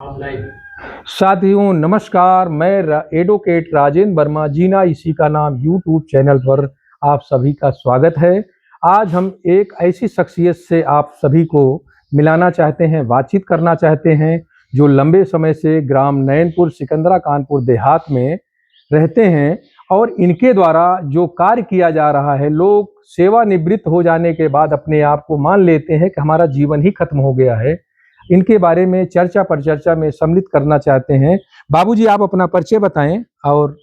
साथियों नमस्कार, मैं एडवोकेट राजेंद्र वर्मा, जीना इसी का नाम यूट्यूब चैनल पर आप सभी का स्वागत है। आज हम एक ऐसी शख्सियत से आप सभी को मिलाना चाहते हैं, बातचीत करना चाहते हैं, जो लंबे समय से ग्राम नैनपुर सिकंदरा कानपुर देहात में रहते हैं और इनके द्वारा जो कार्य किया जा रहा है, लोग सेवानिवृत्त हो जाने के बाद अपने आप को मान लेते हैं कि हमारा जीवन ही खत्म हो गया है। इनके बारे में चर्चा पर चर्चा में सम्मिलित करना चाहते हैं। बाबूजी, आप अपना परिचय बताएं और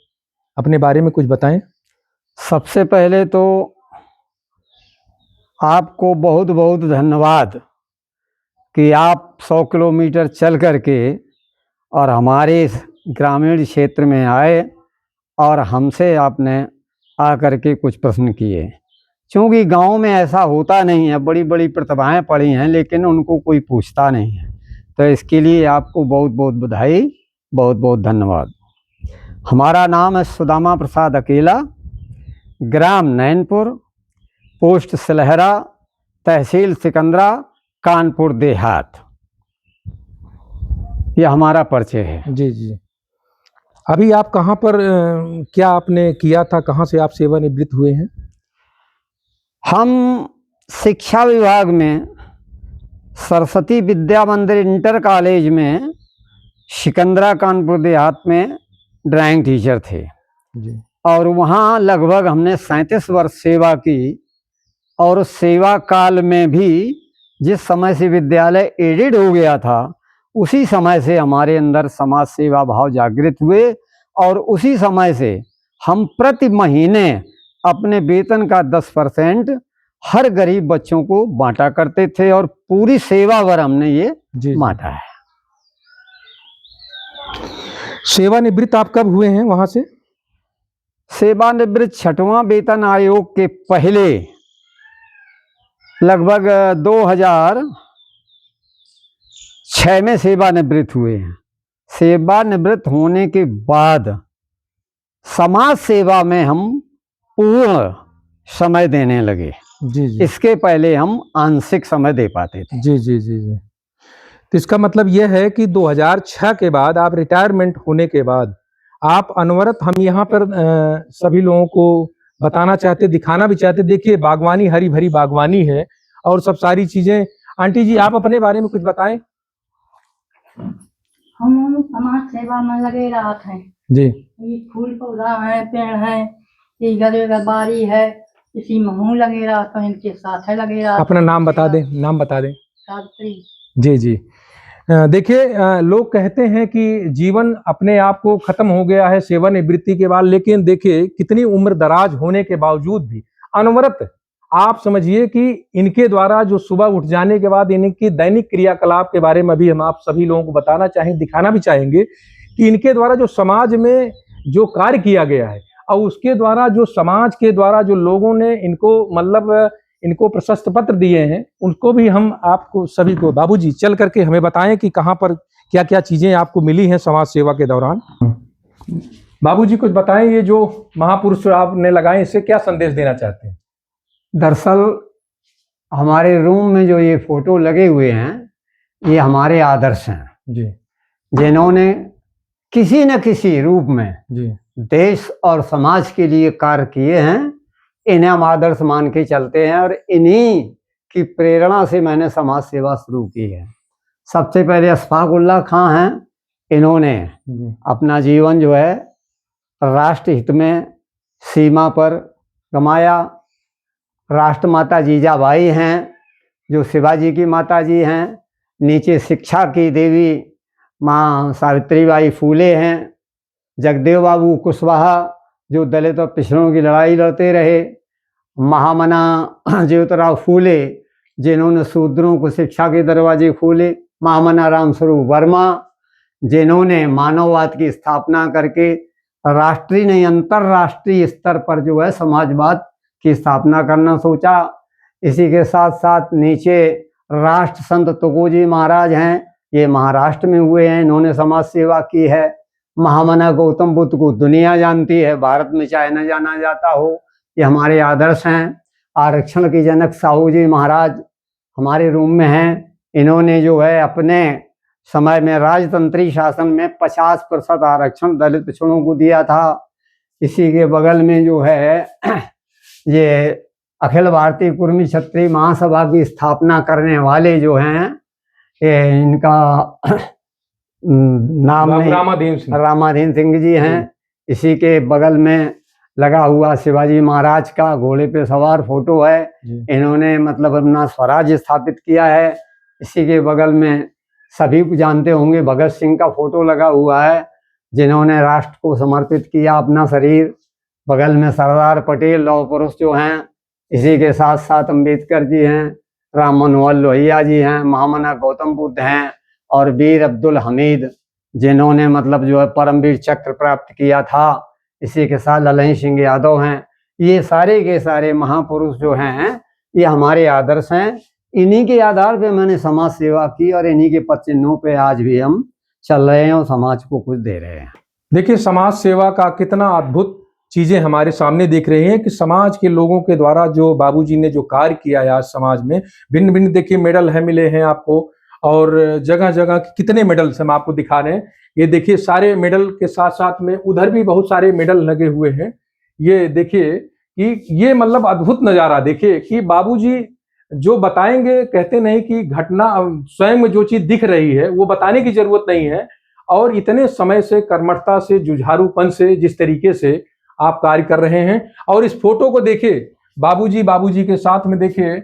अपने बारे में कुछ बताएं। सबसे पहले तो आपको बहुत बहुत धन्यवाद कि आप 100 किलोमीटर चल करके और हमारे इस ग्रामीण क्षेत्र में आए और हमसे आपने आकर के कुछ प्रश्न किए। क्योंकि गांव में ऐसा होता नहीं है, बड़ी बड़ी प्रतिभाएं पड़ी हैं लेकिन उनको कोई पूछता नहीं है, तो इसके लिए आपको बहुत बहुत बधाई, बहुत बहुत धन्यवाद। हमारा नाम है सुदामा प्रसाद अकेला, ग्राम नैनपुर, पोस्ट सिलहरा, तहसील सिकंदरा, कानपुर देहात। यह हमारा परिचय है। जी जी। अभी आप कहाँ पर क्या आपने किया था, कहाँ से आप सेवानिवृत्त हुए हैं? हम शिक्षा विभाग में सरस्वती विद्या मंदिर इंटर कॉलेज में सिकंदरा कानपुर देहात में ड्राइंग टीचर थे जी। और वहाँ लगभग हमने 37 वर्ष सेवा की। और सेवा काल में भी जिस समय से विद्यालय एडेड हो गया था, उसी समय से हमारे अंदर समाज सेवा भाव जागृत हुए और उसी समय से हम प्रति महीने अपने वेतन का 10% हर गरीब बच्चों को बांटा करते थे और पूरी सेवा भर हमने ये बांटा है। सेवानिवृत्त आप कब हुए हैं वहां से? सेवानिवृत्त 6वां वेतन आयोग के पहले लगभग 2006 में सेवानिवृत्त हुए हैं। सेवानिवृत्त होने के बाद समाज सेवा में हम पूर्ण समय देने लगे। जी जी। इसके पहले हम आंशिक समय दे पाते थे। जी जी जी जी। तो इसका मतलब यह है कि 2006 के बाद, आप रिटायरमेंट होने के बाद आप अनवरत, हम यहाँ पर सभी लोगों को बताना चाहते, दिखाना भी चाहते, देखिए बागवानी, हरी भरी बागवानी है और सब सारी चीजें। आंटी जी, आप अपने बारे में कुछ बताएं। हम समाज सेवा में लगे रहते हैं जी। ये फूल पौधा है, पेड़ है, ये गले बारी है, इसी में हम लगे रहते हैं, इनके साथ है लगे रहते। अपना नाम बता दें, नाम बता दें। सावित्री। जी जी। देखिए, लोग कहते हैं कि जीवन अपने आप को खत्म हो गया है सेवानिवृत्ति के बाद, लेकिन देखिए कितनी उम्र दराज होने के बावजूद भी अनवरत, आप समझिए कि इनके द्वारा जो सुबह उठ जाने के बाद इनकी दैनिक क्रियाकलाप के बारे में भी हम आप सभी लोगों को बताना चाहेंगे, दिखाना भी चाहेंगे कि इनके द्वारा जो समाज में जो कार्य किया गया है और उसके द्वारा जो समाज के द्वारा जो लोगों ने इनको मतलब इनको प्रशस्ति पत्र दिए हैं, उनको भी हम आपको सभी को, बाबूजी चल करके हमें बताएं कि कहां पर क्या क्या चीजें आपको मिली हैं समाज सेवा के दौरान। बाबूजी कुछ बताएं, ये जो महापुरुष आपने लगाए, इससे क्या संदेश देना चाहते हैं? दरअसल हमारे रूम में जो ये फोटो लगे हुए हैं, ये हमारे आदर्श हैं जी, जिन्होंने किसी न किसी रूप में जी, देश और समाज के लिए कार्य किए हैं। इन्हें हम आदर्श मान के चलते हैं और इन्हीं की प्रेरणा से मैंने समाज सेवा शुरू की है। सबसे पहले अशफाकुल्लाह खां हैं। इन्होंने अपना जीवन जो है राष्ट्र हित में सीमा पर गमाया। राष्ट्रमाता जीजाबाई हैं, जो शिवाजी की माता जी हैं। नीचे शिक्षा की देवी माँ सावित्रीबाई फूले हैं। जगदेव बाबू कुशवाहा, जो दलित और पिछड़ों की लड़ाई लड़ते रहे। महामना ज्योतिराव फूले, जिन्होंने शूद्रों को शिक्षा के दरवाजे खोले। महामना रामस्वरूप वर्मा, जिन्होंने मानववाद की स्थापना करके राष्ट्रीय नहीं अंतर्राष्ट्रीय स्तर पर जो है समाजवाद की स्थापना करना सोचा। इसी के साथ साथ नीचे राष्ट्र संत तुकोजी महाराज हैं, ये महाराष्ट्र में हुए हैं, इन्होंने समाज सेवा की है। महामना गौतम बुद्ध को दुनिया जानती है, भारत में चाहे न जाना जाता हो, ये हमारे आदर्श हैं। आरक्षण के जनक साहू जी महाराज हमारे रूम में हैं। इन्होंने जो है अपने समय में राजतंत्री शासन में 50% आरक्षण दलित पिछड़ों को दिया था। इसी के बगल में जो है ये अखिल भारतीय कुर्मी क्षत्रिय महासभा की स्थापना करने वाले जो हैं, ये इनका नाम नहीं, रामाधीन सिंह जी हैं। इसी के बगल में लगा हुआ शिवाजी महाराज का घोड़े पे सवार फोटो है। इन्होंने मतलब अपना स्वराज्य स्थापित किया है। इसी के बगल में सभी को जानते होंगे भगत सिंह का फोटो लगा हुआ है, जिन्होंने राष्ट्र को समर्पित किया अपना शरीर। बगल में सरदार पटेल लौह पुरुष जो हैं। इसी के साथ साथ अम्बेडकर जी हैं, राम मनोहर लोहिया जी हैं, महामना गौतम बुद्ध हैं और वीर अब्दुल हमीद, जिन्होंने मतलब जो है परमवीर चक्र प्राप्त किया था। इसी के साथ ललन सिंह यादव हैं। ये सारे के सारे महापुरुष जो हैं, ये हमारे आदर्श हैं। इन्हीं के आधार पे मैंने समाज सेवा की और इन्हीं के पद चिन्हों पे आज भी हम चल रहे हैं और समाज को कुछ दे रहे हैं। देखिए समाज सेवा का कितना अद्भुत चीजें हमारे सामने देख रहे हैं कि समाज के लोगों के द्वारा जो बाबूजी ने जो कार्य किया है आज समाज में, भिन्न भिन्न देखिए मेडल है मिले हैं आपको, और जगह जगह कितने मेडल्स हम आपको दिखा रहे हैं। ये देखिए सारे मेडल के साथ साथ में उधर भी बहुत सारे मेडल लगे हुए हैं। ये देखिए कि ये मतलब अद्भुत नजारा देखिए कि बाबूजी जो बताएंगे, कहते नहीं कि घटना स्वयं में जो चीज दिख रही है वो बताने की जरूरत नहीं है। और इतने समय से कर्मठता से, जुझारूपन से जिस तरीके से आप कार्य कर रहे हैं, और इस फोटो को देखिए बाबूजी के साथ में देखिए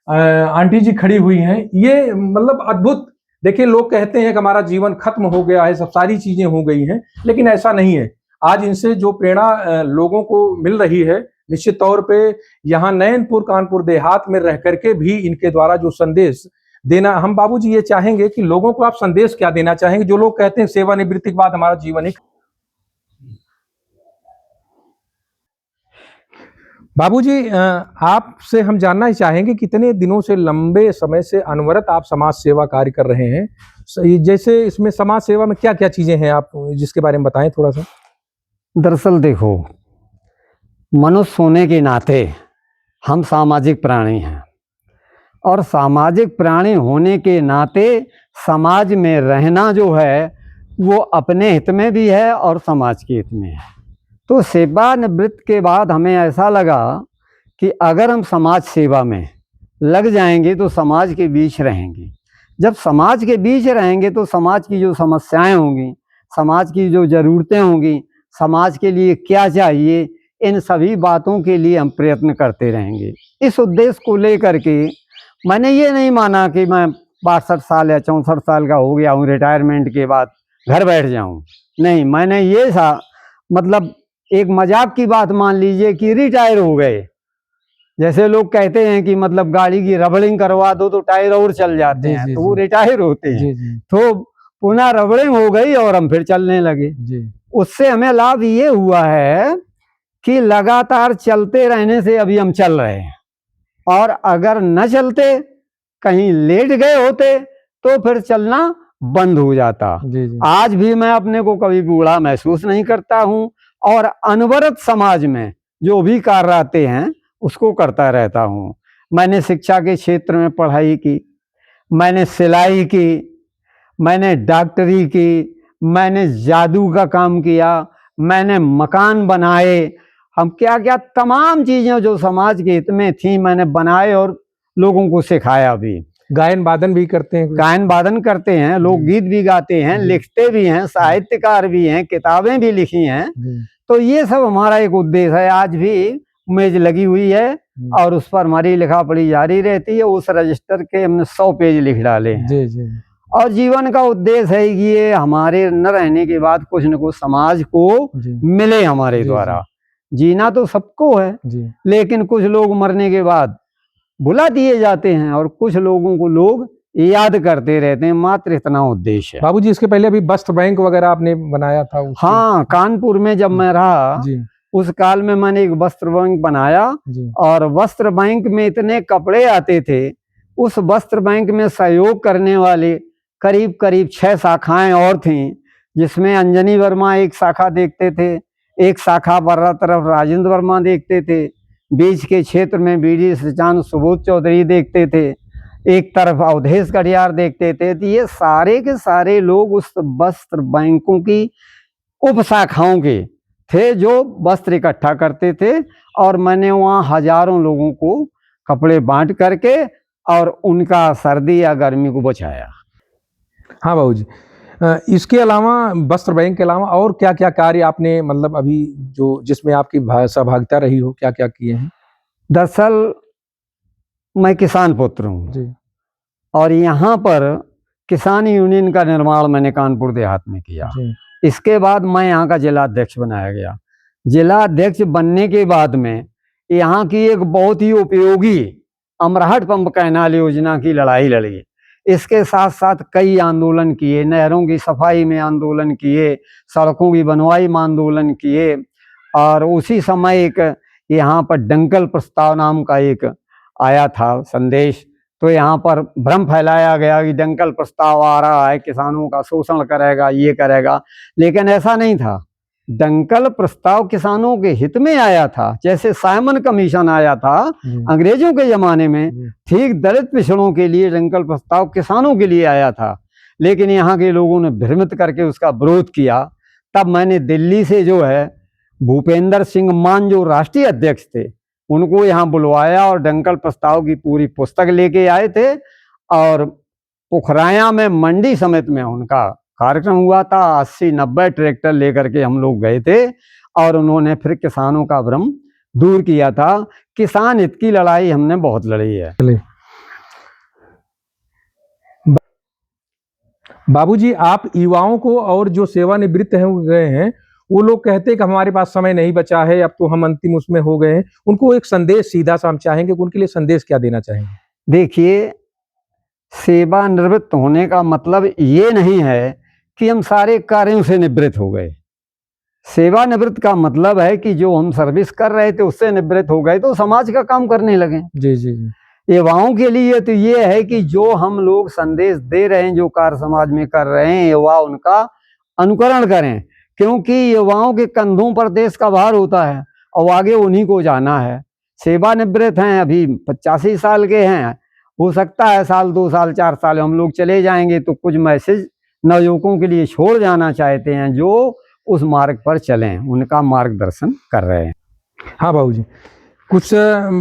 आंटी जी खड़ी हुई हैं। ये मतलब अद्भुत। देखिए लोग कहते हैं कि हमारा जीवन खत्म हो गया है, सब सारी चीजें हो गई हैं, लेकिन ऐसा नहीं है। आज इनसे जो प्रेरणा लोगों को मिल रही है, निश्चित तौर पे यहाँ नैनपुर कानपुर देहात में रह करके भी इनके द्वारा जो संदेश देना, हम बाबूजी ये चाहेंगे कि लोगों को आप संदेश क्या देना चाहेंगे? जो लोग कहते हैं सेवानिवृत्ति के बाद हमारा जीवन ही। बाबूजी आपसे हम जानना ही चाहेंगे कितने दिनों से, लंबे समय से अनवरत आप समाज सेवा कार्य कर रहे हैं। जैसे इसमें समाज सेवा में क्या क्या चीजें हैं, आप जिसके बारे में बताएं थोड़ा सा। दरअसल देखो, मनुष्य होने के नाते हम सामाजिक प्राणी हैं और सामाजिक प्राणी होने के नाते समाज में रहना जो है वो अपने हित में भी है और समाज के हित में है। तो सेवानिवृत्त के बाद हमें ऐसा लगा कि अगर हम समाज सेवा में लग जाएंगे तो समाज के बीच रहेंगे। जब समाज के बीच रहेंगे तो समाज की जो समस्याएं होंगी, समाज की जो ज़रूरतें होंगी, समाज के लिए क्या चाहिए, इन सभी बातों के लिए हम प्रयत्न करते रहेंगे। इस उद्देश्य को लेकर के मैंने ये नहीं माना कि मैं 62 साल या 64 साल का हो गया हूँ, रिटायरमेंट के बाद घर बैठ जाऊँ। नहीं, मैंने ये मतलब एक मजाक की बात मान लीजिए कि रिटायर हो गए। जैसे लोग कहते हैं कि मतलब गाड़ी की रबड़िंग करवा दो तो टायर और चल जाते हैं, तो वो रिटायर होते हैं। तो पुनः रबड़िंग हो गई और हम फिर चलने लगे। उससे हमें लाभ ये हुआ है कि लगातार चलते रहने से अभी हम चल रहे हैं, और अगर न चलते, कहीं लेट गए होते तो फिर चलना बंद हो जाता। आज भी मैं अपने को कभी बूढ़ा महसूस नहीं करता हूँ और अनवरत समाज में जो भी कार्य आते हैं उसको करता रहता हूँ। मैंने शिक्षा के क्षेत्र में पढ़ाई की, मैंने सिलाई की, मैंने डॉक्टरी की, मैंने जादू का काम किया, मैंने मकान बनाए, हम क्या क्या तमाम चीजें जो समाज के हित में थी मैंने बनाए और लोगों को सिखाया भी। गायन वादन भी करते हैं? गायन वादन करते हैं, लोकगीत भी गाते हैं, लिखते भी हैं, साहित्यकार भी हैं, किताबें भी लिखी हैं। तो ये सब हमारा एक उद्देश्य है। आज भी मेज लगी हुई है और उस पर हमारी लिखा पढ़ी जारी रहती है। उस रजिस्टर के हमने 100 पेज लिख डाले हैं। और जीवन का उद्देश्य है कि ये हमारे न रहने के बाद कुछ न कुछ समाज को मिले हमारे द्वारा। जीना तो सबको है, लेकिन कुछ लोग मरने के बाद भुला दिए जाते हैं और कुछ लोगों को लोग याद करते रहते हैं, मात्र इतना उद्देश्य है। बाबूजी इसके पहले अभी वस्त्र बैंक वगैरह आपने बनाया था? हाँ, कानपुर में जब मैं रहा उस काल में मैंने एक वस्त्र बैंक बनाया, और वस्त्र बैंक में इतने कपड़े आते थे। उस वस्त्र बैंक में सहयोग करने वाले करीब करीब 6 शाखाएं और थीं, जिसमें अंजनी वर्मा एक शाखा देखते थे, एक शाखा बर्रा तरफ राजेंद्र वर्मा देखते थे, बीच के क्षेत्र में बीडी सचान सुबोध चौधरी देखते थे, एक तरफ अवधेश कटियार देखते थे। तो ये सारे के सारे लोग उस वस्त्र बैंकों की उप शाखाओं के थे जो वस्त्र इकट्ठा करते थे, और मैंने वहाँ हजारों लोगों को कपड़े बांट करके और उनका सर्दी या गर्मी को बचाया। हाँ बाबूजी, इसके अलावा वस्त्र बैंक के अलावा और क्या क्या कार्य आपने मतलब अभी जो जिसमें आपकी सहभागिता रही हो, क्या क्या किए हैं? दरअसल मैं किसान पुत्र हूँ जी और यहाँ पर किसान यूनियन का निर्माण मैंने कानपुर देहात में किया। जी इसके बाद मैं यहाँ का जिला अध्यक्ष बनाया गया। जिला अध्यक्ष बनने के बाद में यहाँ की एक बहुत ही उपयोगी अमरहट पंप कैनाल योजना की लड़ाई लड़ी। इसके साथ साथ कई आंदोलन किए, नहरों की सफाई में आंदोलन किए, सड़कों की बनवाई में आंदोलन किए, और उसी समय एक यहाँ पर डंकल प्रस्ताव नाम का एक आया था संदेश। तो यहाँ पर भ्रम फैलाया गया कि डंकल प्रस्ताव आ रहा है, किसानों का शोषण करेगा, ये करेगा, लेकिन ऐसा नहीं था। डंकल प्रस्ताव किसानों के हित में आया था, जैसे साइमन कमीशन आया था अंग्रेजों के जमाने में, ठीक दलित पिछड़ों के लिए डंकल प्रस्ताव किसानों के लिए आया था। लेकिन यहाँ के लोगों ने भ्रमित करके उसका विरोध किया। तब मैंने दिल्ली से जो है भूपेंद्र सिंह मान जो राष्ट्रीय अध्यक्ष थे उनको यहाँ बुलवाया और डंकल प्रस्ताव की पूरी पुस्तक लेके आए थे, और पोखराया में मंडी समिति में उनका कार्यक्रम हुआ था। 80-90 ट्रैक्टर लेकर के हम लोग गए थे और उन्होंने फिर किसानों का भ्रम दूर किया था। किसान हित की लड़ाई हमने बहुत लड़ी है। बाबूजी, आप युवाओं को और जो सेवानिवृत्त हो गए हैं वो लोग कहते हैं कि हमारे पास समय नहीं बचा है, अब तो हम अंतिम उसमें हो गए हैं, उनको एक संदेश सीधा सा हम चाहेंगे कि उनके लिए संदेश क्या देना चाहेंगे? देखिए, सेवानिवृत्त होने का मतलब ये नहीं है कि हम सारे कार्यों से निवृत्त हो गए। सेवानिवृत्त का मतलब है कि जो हम सर्विस कर रहे थे उससे निवृत्त हो गए तो समाज का काम करने लगे। जी जी जी। युवाओं के लिए तो ये है कि जो हम लोग संदेश दे रहे हैं, जो कार्य समाज में कर रहे हैं, युवा उनका अनुकरण करें, क्योंकि युवाओं के कंधों पर देश का भार होता है और आगे उन्हीं को जाना है। सेवानिवृत्त हैं, अभी 85 साल के हैं, हो सकता है साल 2 साल 4 साल हम लोग चले जाएंगे, तो कुछ मैसेज नवयुवकों के लिए छोड़ जाना चाहते हैं जो उस मार्ग पर चलें, उनका मार्गदर्शन कर रहे हैं। हाँ बाबूजी, कुछ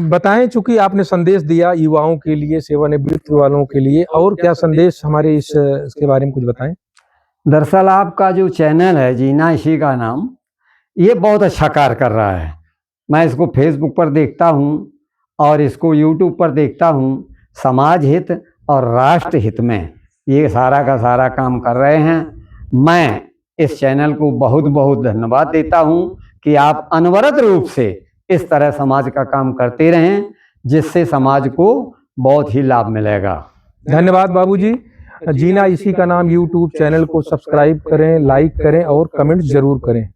बताएं, चूंकि आपने संदेश दिया युवाओं के लिए, सेवानिवृत्त वालों के लिए, और क्या संदेश हमारे इसके बारे में कुछ बताएं। दरअसल आपका जो चैनल है जीना इसी का नाम, ये बहुत अच्छा कार्य कर रहा है। मैं इसको फेसबुक पर देखता हूँ और इसको यूट्यूब पर देखता हूँ। समाज हित और राष्ट्र हित में ये सारा का सारा काम कर रहे हैं। मैं इस चैनल को बहुत बहुत धन्यवाद देता हूँ कि आप अनवरत रूप से इस तरह समाज का काम करते रहें, जिससे समाज को बहुत ही लाभ मिलेगा। धन्यवाद बाबूजी। जीना इसी का नाम यूट्यूब चैनल को सब्सक्राइब करें, लाइक करें और कमेंट जरूर करें।